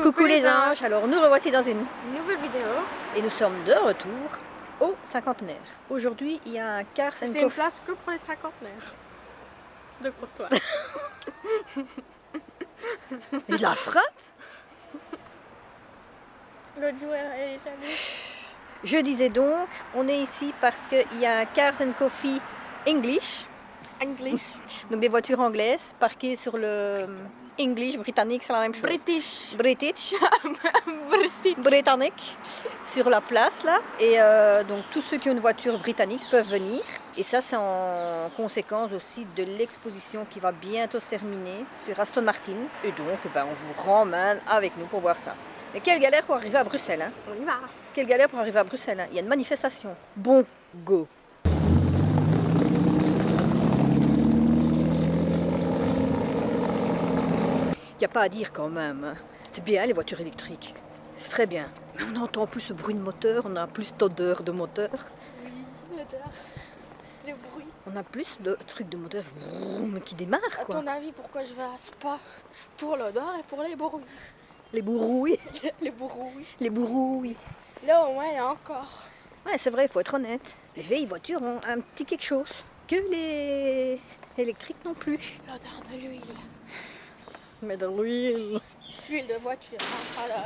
Coucou les anges, alors nous revoici dans une nouvelle vidéo. Et nous sommes de retour au cinquantenaire. Aujourd'hui, il y a un Cars & C'est une Coffee. place que pour les cinquantenaires. Donc pour toi. Je la frappe. L'autre jour, elle est allée. Je disais donc, on est ici parce qu'il y a un Cars & Coffee English. English. Donc des voitures anglaises parquées sur le English, britannique, c'est la même chose. British. British. British. Britannique sur la place là, et donc tous ceux qui ont une voiture britannique peuvent venir, et ça c'est en conséquence aussi de l'exposition qui va bientôt se terminer sur Aston Martin, et donc on vous ramène avec nous pour voir ça. Mais quelle galère pour arriver à Bruxelles, hein. On y va. Quelle galère pour arriver à Bruxelles, hein. Il y a une manifestation. Bon, go. Il n'y a pas à dire quand même, hein. C'est bien les voitures électriques, c'est très bien. Mais on n'entend plus ce bruit de moteur, on a plus d'odeur de moteur. Oui, l'odeur, le bruit. On a plus de trucs de moteur qui démarrent, quoi. À ton avis, pourquoi je vais à Spa? Pour l'odeur et pour les bruits. Les bourrouilles. Les bruits. Les bourrouilles. Là au moins il y a encore. Ouais, c'est vrai, il faut être honnête. Les vieilles voitures ont un petit quelque chose que les électriques non plus. L'odeur de l'huile. Mais de l'huile. L'huile de voiture, hein, pas la...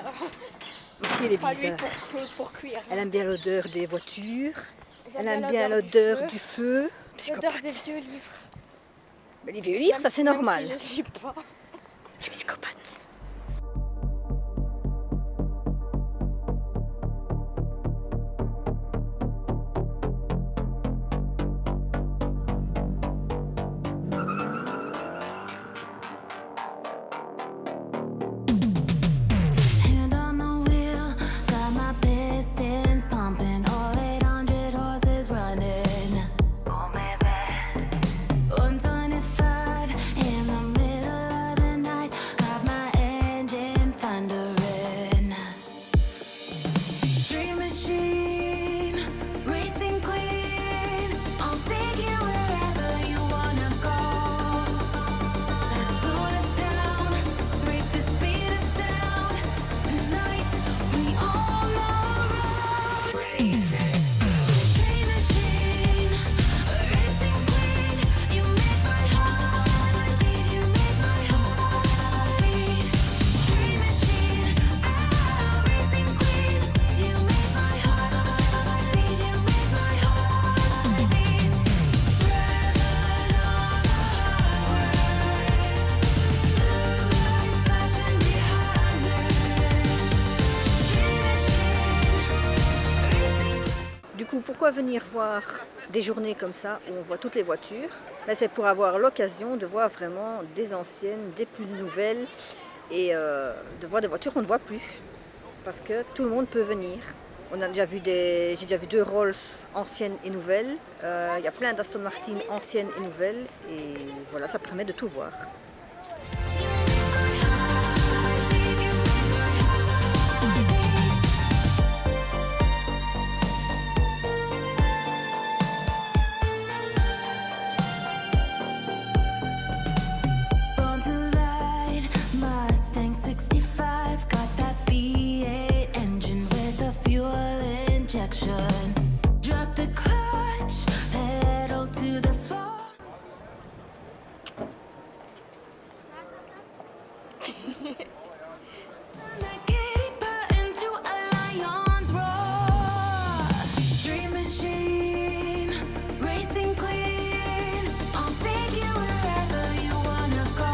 Elle est Pas l'huile bizarre. pour cuire. Elle aime bien l'odeur des voitures. J'aime Elle aime bien l'odeur du feu. L'odeur Psychopathe. des vieux livres. Mais les vieux livres, ça c'est normal. Même si je lis pas. Les psychopathes. Hand on the wheel, got my pistons pumping, all 800 horses running. Oh baby, 125 in the middle of the night, got my engine thundering. Dream machine, racing queen, I'll take you wherever you wanna go. Let's slow this down, break the speed of sound. Tonight we all know Dream machine, racing queen, you make my heart beat, you make my heart beat. Dream machine, racing queen, you make my heart beat, you make my heart beat. Rebel on the highway, blue lights flashing behind me. Dream machine, racing. Du coup, pourquoi venir voir des journées comme ça où on voit toutes les voitures? Ben, c'est pour avoir l'occasion de voir vraiment des anciennes, des plus nouvelles, et de voir des voitures qu'on ne voit plus. Parce que tout le monde peut venir. On a déjà vu j'ai déjà vu 2 Rolls anciennes et nouvelles. Il y a plein d'Aston Martin anciennes et nouvelles. Et voilà, ça permet de tout voir. Born to ride, Mustang 65, got that V8 engine with a fuel injection. Drop the clutch, pedal to the floor. That giddy button to a lion's roar. Dream machine, racing queen, I'll take you wherever you wanna go.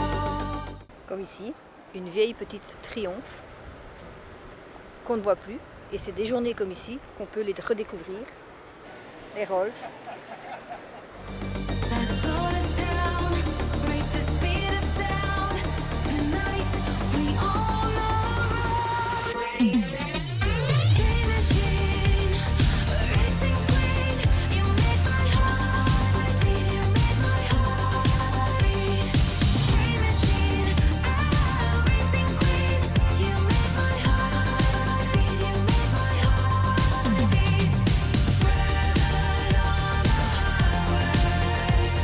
Comme ici, une vieille petite Triumph qu'on ne voit plus. Et c'est des journées comme ici qu'on peut les redécouvrir. Les Rolls. Let's slow this down, break the speed of sound. Tonight we all know Dream machine, racing queen, you make my heart beat, you make my heart beat. Dream machine, racing queen, you make my heart beat, you make my heart beat. Rebel on the highway.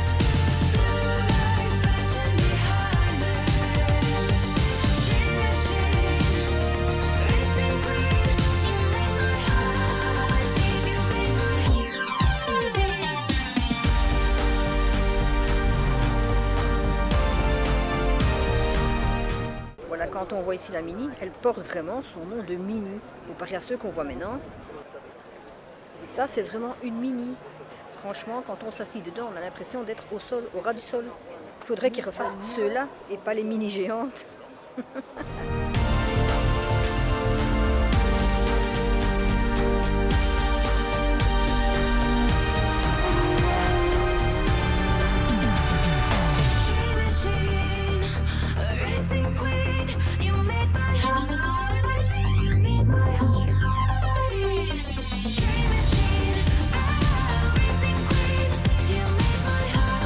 quand on voit ici la Mini, elle porte vraiment son nom de Mini, comparé à ceux qu'on voit maintenant. Ça, c'est vraiment une Mini. Franchement, quand on s'assit dedans, on a l'impression d'être au sol, au ras du sol. Il faudrait qu'ils refassent ceux-là et pas les Mini géantes. Dream machine, a racing queen. You make my heart beat. You make my heart beat. Dream machine, a racing queen. You make my heart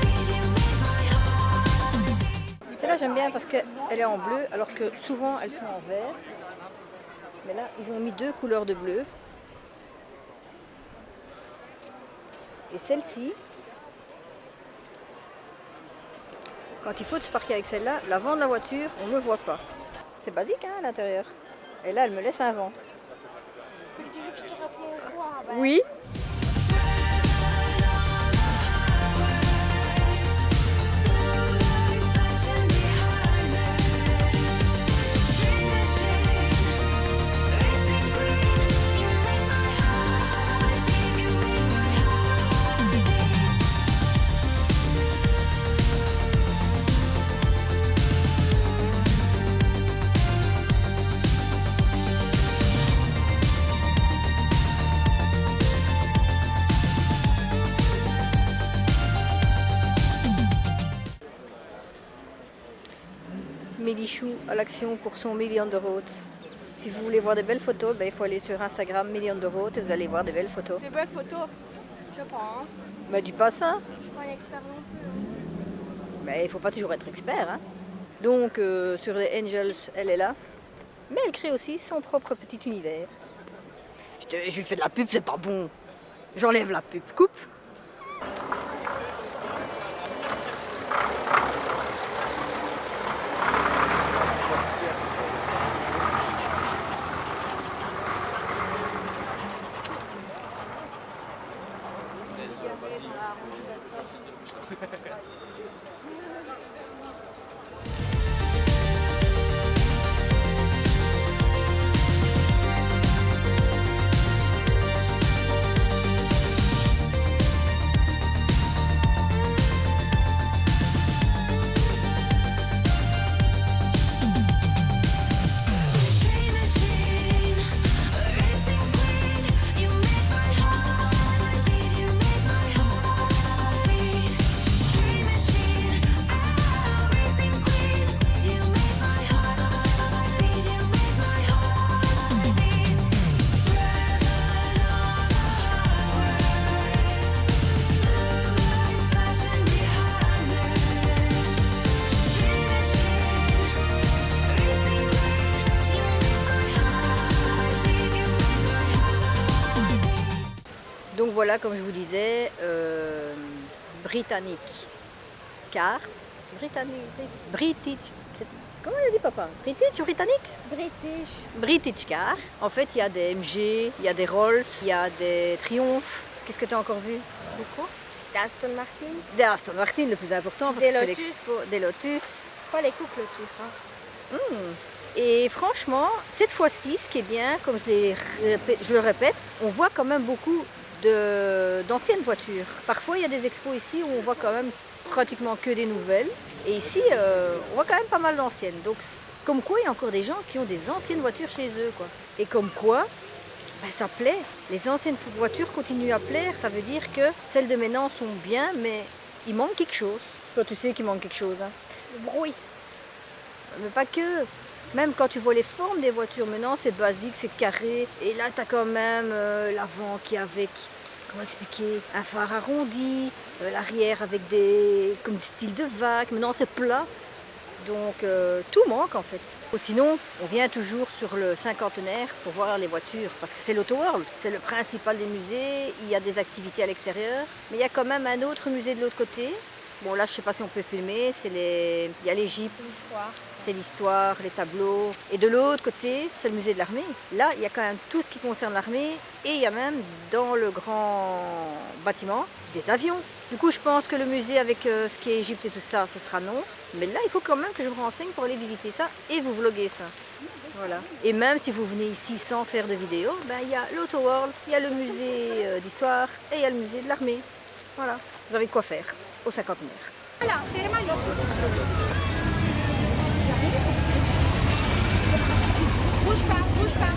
beat. You make my heart beat. Celle-là, j'aime bien parce qu'elle est en bleu, alors que souvent, elles sont en vert. Mais là, ils ont mis 2 couleurs de bleu. Et celle-ci, quand il faut se parquer avec celle-là, l'avant de la voiture, on ne le voit pas. C'est basique hein, à l'intérieur. Et là, elle me laisse un vent. Mais tu veux que je te réponde quoi? Bah, Oui. Flashing behind me. Dream machine, racing queen. You make my heart beat. You make my heart beat. Mélichou à l'action pour son Million de Road. Si vous voulez voir des belles photos, ben, il faut aller sur Instagram Million de Road et vous allez voir des belles photos. Des belles photos. Je pense. Mais dis pas ça. Je suis pas une experte non plus. Mais il faut pas toujours être expert. Hein. Donc sur les Angels, elle est là. Mais elle crée aussi son propre petit univers. Je lui fais de la pub, c'est pas bon. J'enlève la pub. Coupe. Dream machine, a racing queen. You make my heart beat. You make my heart beat. Dream machine, a racing queen. You make my heart beat. You make my heart beat. Riding on the highway, blue lights flashing behind me. Dream machine, racing queen. You make my heart beat. You make my heart beat. Donc voilà, comme je vous disais, britannique. Cars. British. Comment il a dit papa? British ou Britannics? British. British Car. En fait, il y a des MG, il y a des Rolls, il y a des Triumph. Qu'est-ce que tu as encore vu? De quoi? Aston Martin. Des Aston Martin, le plus important, parce Des que c'est Lotus. l'expo. Des Lotus. Pas les couples tous. Hein. Et franchement, cette fois-ci, ce qui est bien, comme je le répète, on voit quand même beaucoup d'anciennes voitures. Parfois, il y a des expos ici où on voit quand même pratiquement que des nouvelles. Et ici, on voit quand même pas mal d'anciennes. Donc, comme quoi, il y a encore des gens qui ont des anciennes voitures chez eux, quoi. Et comme quoi, ben, ça plaît. Les anciennes voitures continuent à plaire. Ça veut dire que celles de maintenant sont bien, mais il manque quelque chose. Toi, tu sais qu'il manque quelque chose. Hein. Le bruit. Mais pas que. Même quand tu vois les formes des voitures, maintenant c'est basique, c'est carré. Et là, tu as quand même l'avant qui est avec, comment expliquer, un phare arrondi, l'arrière avec comme des styles de vagues. Maintenant c'est plat. Donc tout manque en fait. Ou sinon, on vient toujours sur le cinquantenaire pour voir les voitures. Parce que c'est l'Auto-World, c'est le principal des musées. Il y a des activités à l'extérieur. Mais il y a quand même un autre musée de l'autre côté. Bon là je sais pas si on peut filmer, il y a l'Égypte, L'histoire. c'est l'histoire, les tableaux. Et de l'autre côté, c'est le musée de l'armée. Là, il y a quand même tout ce qui concerne l'armée. Et il y a même dans le grand bâtiment des avions. Du coup, je pense que le musée avec ce qui est Égypte et tout ça, ce sera non. Mais là, il faut quand même que je me renseigne pour aller visiter ça et vous vloguer ça. Voilà. Et même si vous venez ici sans faire de vidéo, ben, il y a l'Auto World, il y a le musée d'histoire et il y a le musée de l'armée. Voilà. Vous avez de quoi faire au cinquantenaire. Bouge pas, bouge pas.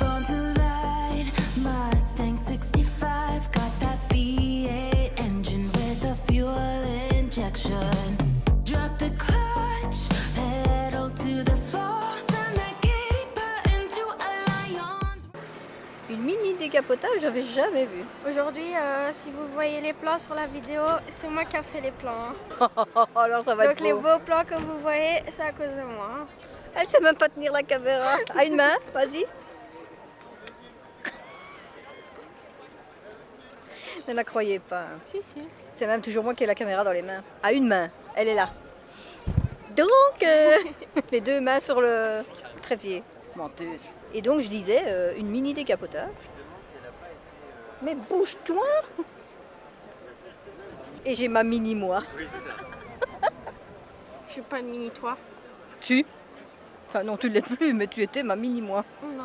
Born to ride, Mustang 65, got that V8 engine with a fuel injection. Drop the clutch, pedal to the floor, turn that giddy butt into a lion's. Une mini décapotable, j'avais jamais vu. Aujourd'hui, si vous voyez les plans sur la vidéo, c'est moi qui ai fait les plans. Hein. Alors ça va Donc être les beau. beaux plans que vous voyez, c'est à cause de moi. Hein. Elle sait même pas tenir la caméra. À une main, vas-y. Ne la croyez pas. Si, si. C'est même toujours moi qui ai la caméra dans les mains. À une main, elle est là. Donc, les deux mains sur le trépied. Menteuse. Et donc, je disais, une mini décapotable. Mais bouge-toi. Et j'ai ma mini moi. Je suis pas une mini toi. Tu Enfin non, tu l'es plus, mais tu étais ma mini moi. Non.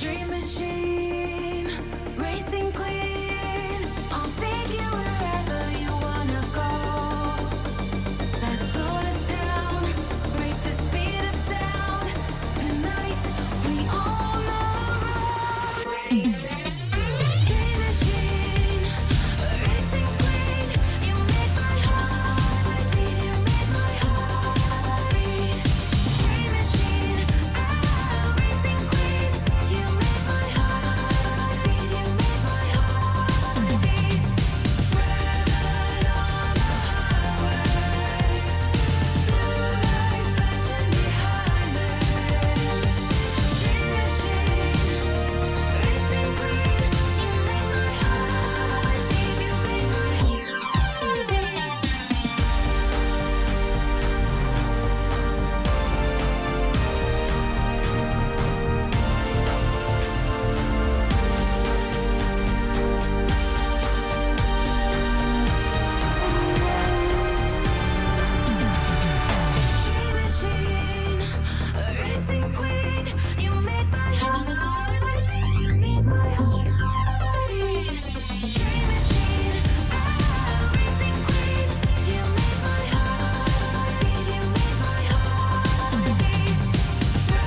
Dream machine, racing queen, I'll take you wherever you wanna go. Let's slow this down, break the speed of sound. Tonight we on the road. Dream machine, racing queen, you make my heart beat, you make my heart beat. Dream machine, racing queen, you make my heart beat, you make my heart beat. Red on the highway, blue lights flashing behind me. Dream machine, racing queen, you make my heart beat, you make my heart beat. Dream machine, racing queen, you make my heart beat, you make my heart beat. Dream machine, racing queen, you make my heart beat, you make my heart beat.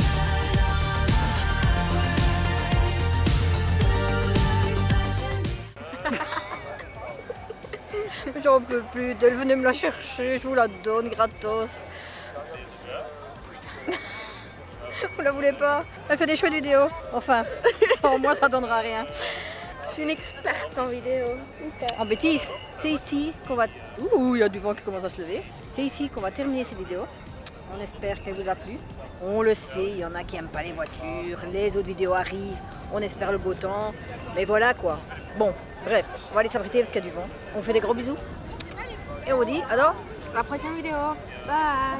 Red on the highway, blue lights flashing. J'en peux plus d'elle, venez me la chercher, je vous la donne gratos. Vous la voulez pas? Elle fait des chouettes vidéos. Enfin, sans moi ça donnera rien. Je suis une experte en vidéo. Hyper. En bêtises, c'est ici qu'on va... Ouh, il y a du vent qui commence à se lever. C'est ici qu'on va terminer cette vidéo. On espère qu'elle vous a plu. On le sait, il y en a qui n'aiment pas les voitures, les autres vidéos arrivent, on espère le beau temps. Mais voilà quoi. Bon, bref, on va aller s'abriter parce qu'il y a du vent. On fait des gros bisous. Et on vous dit, alors La prochaine vidéo. Bye.